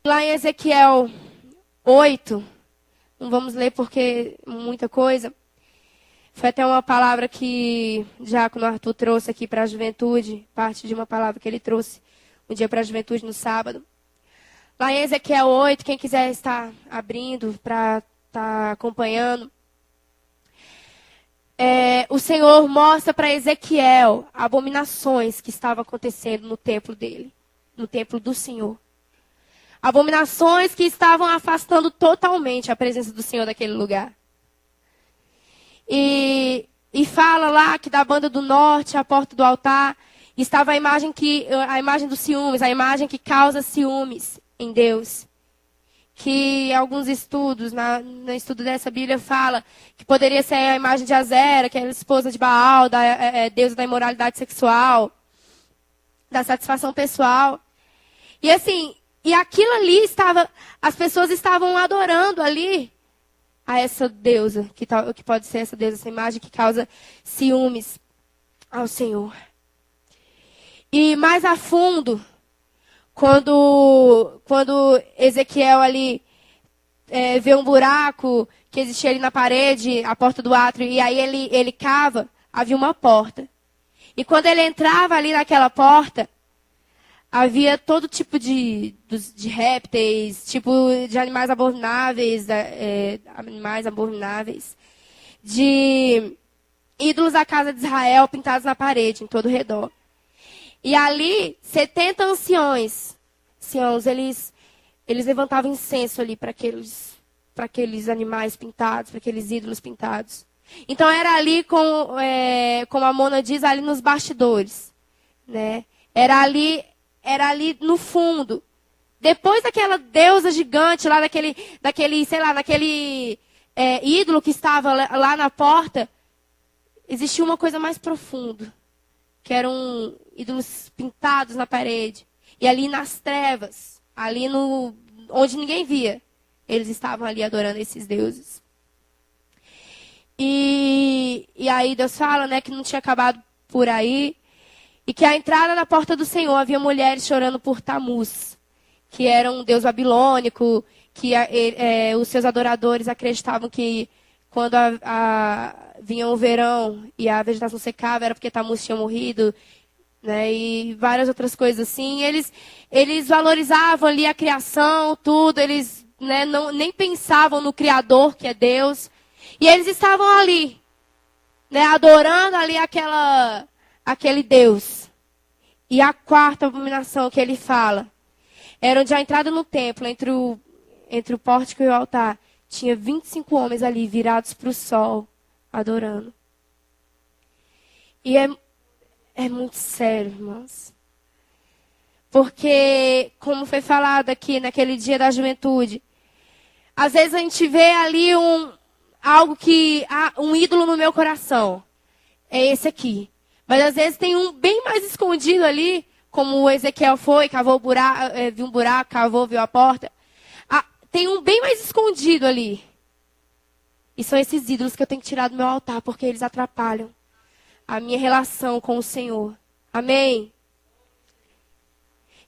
Lá em Ezequiel 8, não vamos ler porque muita coisa. Foi até uma palavra que Diácono Arthur trouxe aqui para a juventude, parte de uma palavra que ele trouxe um dia para a juventude no sábado. Lá em Ezequiel 8, quem quiser estar abrindo para estar acompanhando, o Senhor mostra para Ezequiel abominações que estavam acontecendo no templo dele, no templo do Senhor. Abominações que estavam afastando totalmente a presença do Senhor daquele lugar. E fala lá que da banda do norte, à porta do altar, estava a imagem dos ciúmes, a imagem que causa ciúmes em Deus. Que alguns estudos, no estudo dessa Bíblia, fala que poderia ser a imagem de Azera, que era a esposa de Baal, deusa da imoralidade sexual, da satisfação pessoal. E assim, e aquilo ali as pessoas estavam adorando ali a essa deusa, que pode ser essa deusa, essa imagem que causa ciúmes ao Senhor. E mais a fundo, quando Ezequiel ali vê um buraco que existia ali na parede, a porta do átrio, e aí ele cava, havia uma porta. E quando ele entrava ali naquela porta, havia todo tipo de répteis, tipo de animais abomináveis, de ídolos da casa de Israel pintados na parede, em todo o redor. E ali, 70 anciões, eles levantavam incenso ali para aqueles animais pintados, para aqueles ídolos pintados. Então era ali, como a Mona diz, ali nos bastidores, né? Era ali no fundo. Depois daquela deusa gigante lá, naquele ídolo que estava lá na porta, existia uma coisa mais profunda, que eram ídolos pintados na parede. E ali nas trevas, onde ninguém via, eles estavam ali adorando esses deuses. E aí Deus fala, né, que não tinha acabado por aí. E que à entrada da porta do Senhor havia mulheres chorando por Tamuz, que era um deus babilônico, que os seus adoradores acreditavam que quando vinha o verão e a vegetação secava, era porque Tamuz tinha morrido, né, e várias outras coisas assim. Eles valorizavam ali a criação, tudo, eles, né, nem pensavam no Criador, que é Deus. E eles estavam ali, né, adorando ali aquele Deus. E a quarta abominação que ele fala era onde a entrada no templo, entre o pórtico e o altar, tinha 25 homens ali virados para o sol, adorando. E é muito sério, irmãos. Porque, como foi falado aqui naquele dia da juventude, às vezes a gente vê ali um ídolo no meu coração. É esse aqui. Mas às vezes tem um bem mais escondido ali, como o Ezequiel foi, cavou o buraco, viu um buraco, cavou, viu a porta. Tem um bem mais escondido ali. E são esses ídolos que eu tenho que tirar do meu altar, porque eles atrapalham a minha relação com o Senhor. Amém?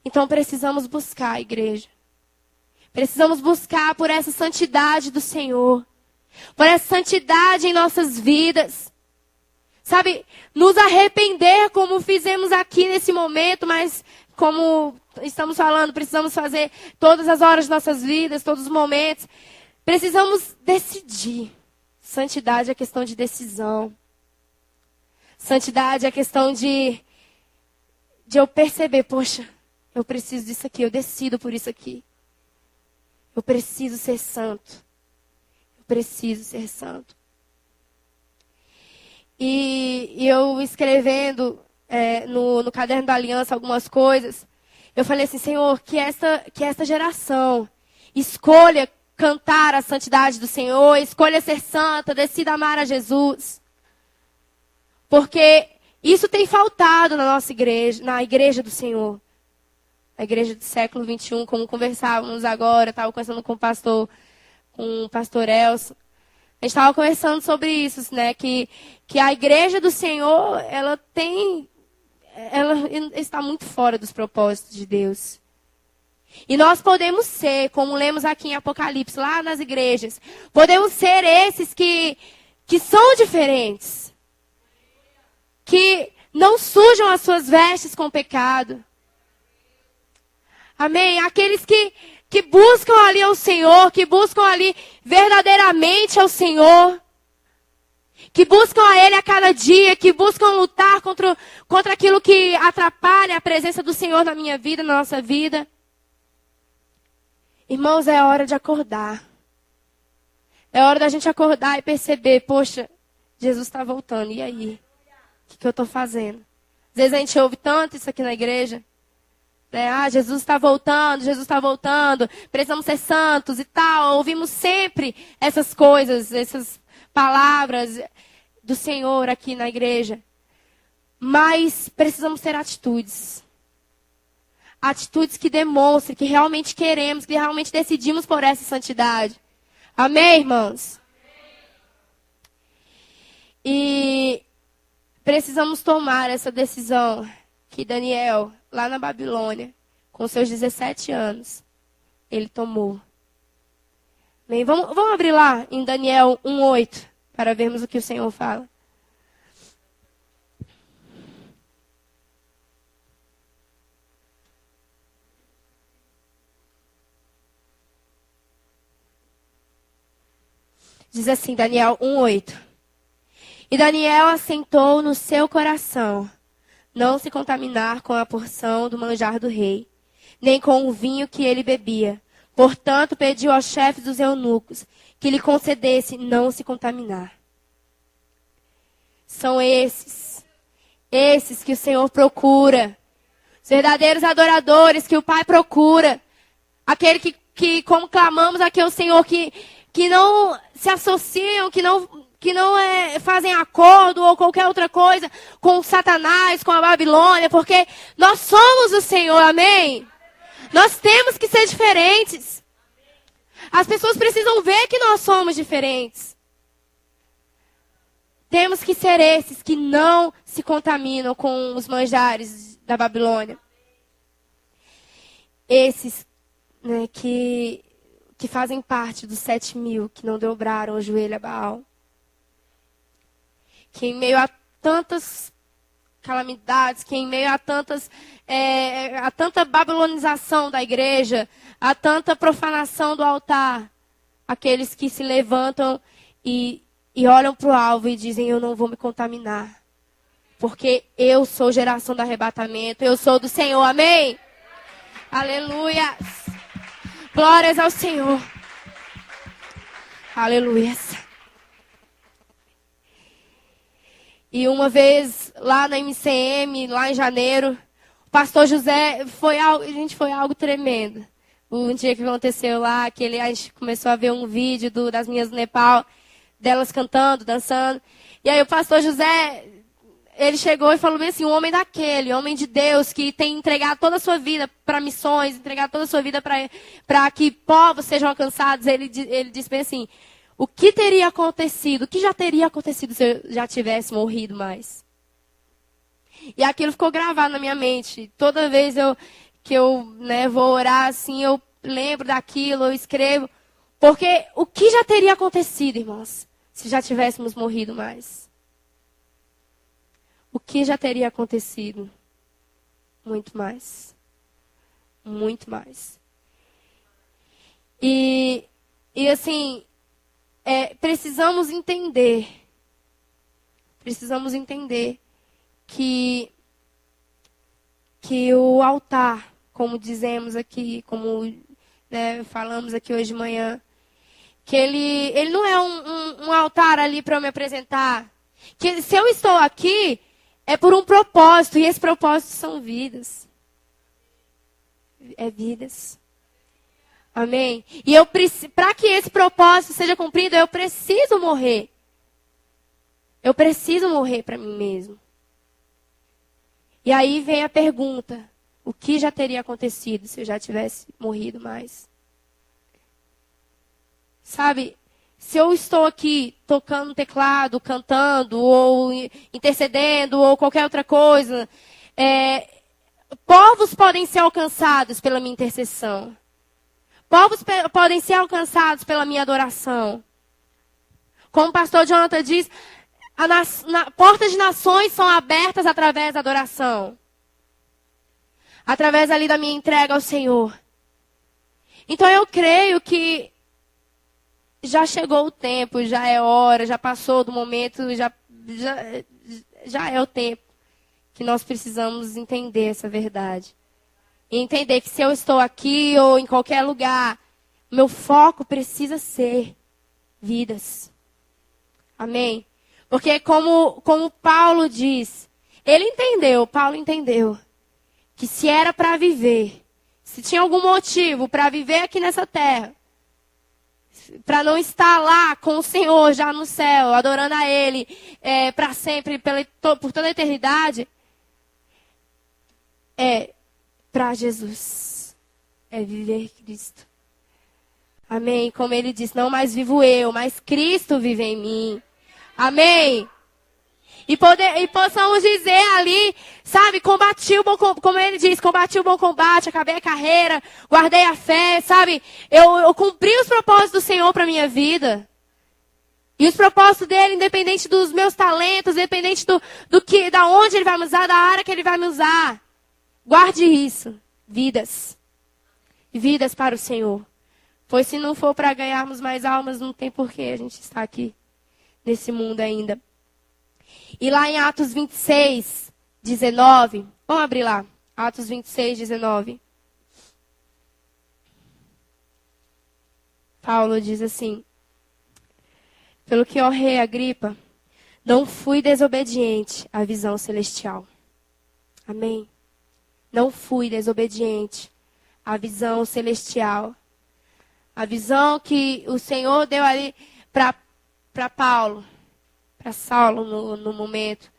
Então precisamos buscar, igreja. Precisamos buscar por essa santidade do Senhor. Por essa santidade em nossas vidas. Sabe, nos arrepender como fizemos aqui nesse momento, mas como estamos falando, precisamos fazer todas as horas de nossas vidas, todos os momentos. Precisamos decidir. Santidade é questão de decisão. Santidade é questão de eu perceber, poxa, eu preciso disso aqui, eu decido por isso aqui. Eu preciso ser santo. Eu preciso ser santo. E eu escrevendo no caderno da aliança algumas coisas, eu falei assim, Senhor, que esta geração escolha cantar a santidade do Senhor, escolha ser santa, decida amar a Jesus. Porque isso tem faltado na nossa igreja, na igreja do Senhor. A igreja do século 21, como conversávamos agora, estava conversando com o pastor Elson. A gente estava conversando sobre isso, né? Que a igreja do Senhor, ela está muito fora dos propósitos de Deus. E nós podemos ser, como lemos aqui em Apocalipse, lá nas igrejas, podemos ser esses que são diferentes. Que não sujam as suas vestes com pecado. Amém? Aqueles que buscam ali ao Senhor, que buscam ali verdadeiramente ao Senhor. Que buscam a Ele a cada dia, que buscam lutar contra aquilo que atrapalha a presença do Senhor na minha vida, na nossa vida. Irmãos, é hora de acordar. É hora da gente acordar e perceber, poxa, Jesus está voltando, e aí? O que eu estou fazendo? Às vezes a gente ouve tanto isso aqui na igreja. Né? Ah, Jesus está voltando, precisamos ser santos e tal. Ouvimos sempre essas coisas, essas palavras do Senhor aqui na igreja. Mas precisamos ter atitudes. Atitudes que demonstrem que realmente queremos, que realmente decidimos por essa santidade. Amém, irmãos? E precisamos tomar essa decisão que Daniel, lá na Babilônia, com seus 17 anos, ele tomou. Bem, vamos abrir lá em Daniel 1:8 para vermos o que o Senhor fala. Diz assim, Daniel 1:8. E Daniel assentou no seu coração não se contaminar com a porção do manjar do rei, nem com o vinho que ele bebia. Portanto, pediu aos chefes dos eunucos que lhe concedesse não se contaminar. São esses que o Senhor procura. Os verdadeiros adoradores que o Pai procura. Aquele que como clamamos aqui ao Senhor, que não se associam, que não fazem acordo ou qualquer outra coisa com Satanás, com a Babilônia, porque nós somos o Senhor, amém? Nós temos que ser diferentes. As pessoas precisam ver que nós somos diferentes. Temos que ser esses que não se contaminam com os manjares da Babilônia. Esses, né, que fazem parte dos 7.000 que não dobraram o joelho a Baal. Que em meio a tantas calamidades, que em meio a tanta babilonização da igreja, a tanta profanação do altar, aqueles que se levantam e olham para o alvo e dizem, eu não vou me contaminar, porque eu sou geração do arrebatamento, eu sou do Senhor, amém? Aleluia! Glórias ao Senhor. Aleluia. E uma vez, lá na MCM, lá em janeiro, o pastor José, foi algo tremendo. Um dia que aconteceu lá, a gente começou a ver um vídeo das meninas do Nepal, delas cantando, dançando. E aí o pastor José, ele chegou e falou bem assim, um homem de Deus, que tem entregado toda a sua vida para missões, entregado toda a sua vida para que povos sejam alcançados. Ele disse bem assim, o que teria acontecido? O que já teria acontecido se eu já tivesse morrido mais? E aquilo ficou gravado na minha mente. Toda vez que eu vou orar assim, eu lembro daquilo, eu escrevo. Porque o que já teria acontecido, irmãos, se já tivéssemos morrido mais? O que já teria acontecido? Muito mais. Muito mais. E assim... precisamos entender que o altar, como dizemos aqui, como falamos aqui hoje de manhã, que ele não é um altar ali para eu me apresentar. Que se eu estou aqui, é por um propósito, e esse propósito são vidas. É vidas. Amém? E para que esse propósito seja cumprido, eu preciso morrer. Eu preciso morrer para mim mesmo. E aí vem a pergunta, o que já teria acontecido se eu já tivesse morrido mais? Sabe, se eu estou aqui tocando teclado, cantando, ou intercedendo, ou qualquer outra coisa, povos podem ser alcançados pela minha intercessão. Povos podem ser alcançados pela minha adoração. Como o pastor Jonathan diz, portas de nações são abertas através da adoração. Através ali da minha entrega ao Senhor. Então eu creio que já chegou o tempo, já é hora, já passou do momento, já é o tempo que nós precisamos entender essa verdade. E entender que se eu estou aqui ou em qualquer lugar, meu foco precisa ser vidas. Amém? Porque como Paulo diz, Paulo entendeu, que se era para viver, se tinha algum motivo para viver aqui nessa terra, para não estar lá com o Senhor já no céu, adorando a Ele para sempre, por toda a eternidade, é para Jesus. É viver Cristo. Amém? Como ele disse, não mais vivo eu, mas Cristo vive em mim. Amém? E possamos dizer ali, sabe, como ele diz, combati o bom combate, acabei a carreira, guardei a fé, sabe? Eu cumpri os propósitos do Senhor para minha vida. E os propósitos dele, independente dos meus talentos, independente da onde ele vai me usar, da área que ele vai me usar. Guarde isso. Vidas. Vidas para o Senhor. Pois se não for para ganharmos mais almas, não tem porquê a gente estar aqui nesse mundo ainda. E lá em Atos 26, 19. Vamos abrir lá. Atos 26, 19. Paulo diz assim: pelo que, ó rei Agripa, não fui desobediente à visão celestial. Amém? Não fui desobediente à visão celestial. A visão que o Senhor deu ali para Paulo, para Saulo no momento.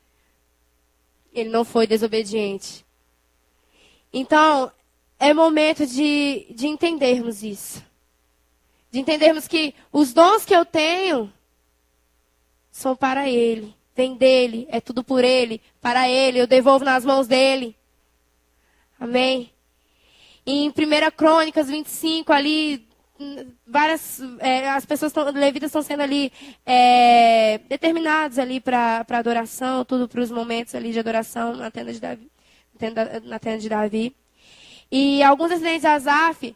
Ele não foi desobediente. Então, é momento de entendermos isso. De entendermos que os dons que eu tenho são para Ele. Vem dEle, é tudo por Ele, para Ele, eu devolvo nas mãos dEle. Amém? E em 1 Crônicas 25, ali, as pessoas levitas estão sendo ali determinadas ali para adoração, tudo para os momentos ali de adoração na tenda de Davi. E alguns descendentes de Asaf,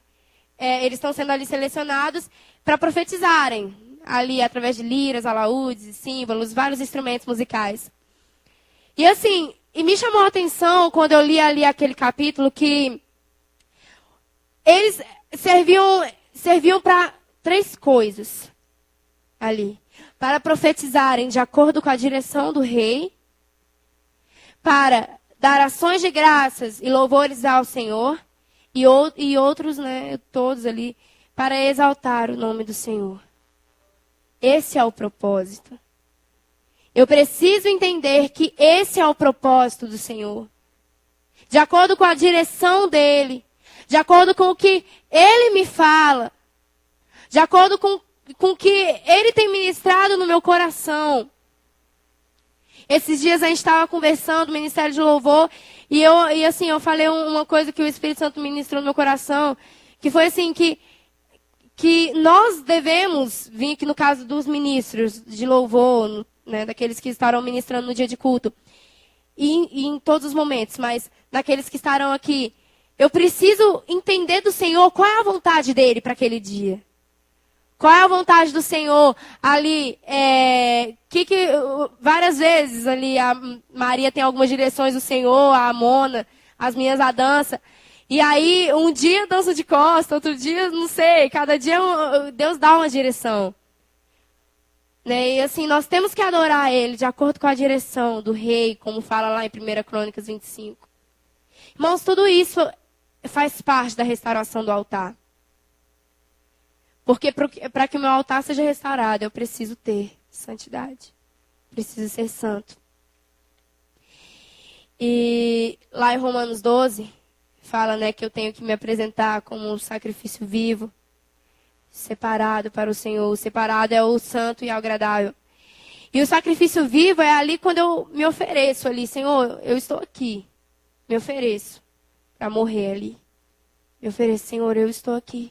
eles estão sendo ali selecionados para profetizarem, ali através de liras, alaúdes, símbolos, vários instrumentos musicais. E assim, me chamou a atenção quando eu li ali aquele capítulo que eles serviam para 3 coisas ali. Para profetizarem de acordo com a direção do rei, para dar ações de graças e louvores ao Senhor, e outros, né, todos ali, para exaltar o nome do Senhor. Esse é o propósito. Eu preciso entender que esse é o propósito do Senhor. De acordo com a direção dEle, de acordo com o que Ele me fala, de acordo com o que Ele tem ministrado no meu coração. Esses dias a gente estava conversando, no Ministério de Louvor, e eu falei uma coisa que o Espírito Santo ministrou no meu coração, que foi assim, que nós devemos vir aqui no caso dos ministros de louvor, né, daqueles que estarão ministrando no dia de culto, e em todos os momentos, mas daqueles que estarão aqui, eu preciso entender do Senhor qual é a vontade dEle para aquele dia. Qual é a vontade do Senhor ali? Várias vezes ali a Maria tem algumas direções do Senhor, a Amona, as minhas a dança. E aí um dia dança de costa, outro dia não sei. Cada dia Deus dá uma direção. Né? E assim, nós temos que adorar Ele de acordo com a direção do rei, como fala lá em 1 Crônicas 25. Irmãos, tudo isso faz parte da restauração do altar. Porque para que o meu altar seja restaurado, eu preciso ter santidade. Preciso ser santo. E lá em Romanos 12, fala, né, que eu tenho que me apresentar como um sacrifício vivo, separado para o Senhor. O separado é o santo e o agradável. E o sacrifício vivo é ali quando eu me ofereço ali. Senhor, eu estou aqui. Me ofereço. para morrer ali. Eu ofereço, Senhor, eu estou aqui.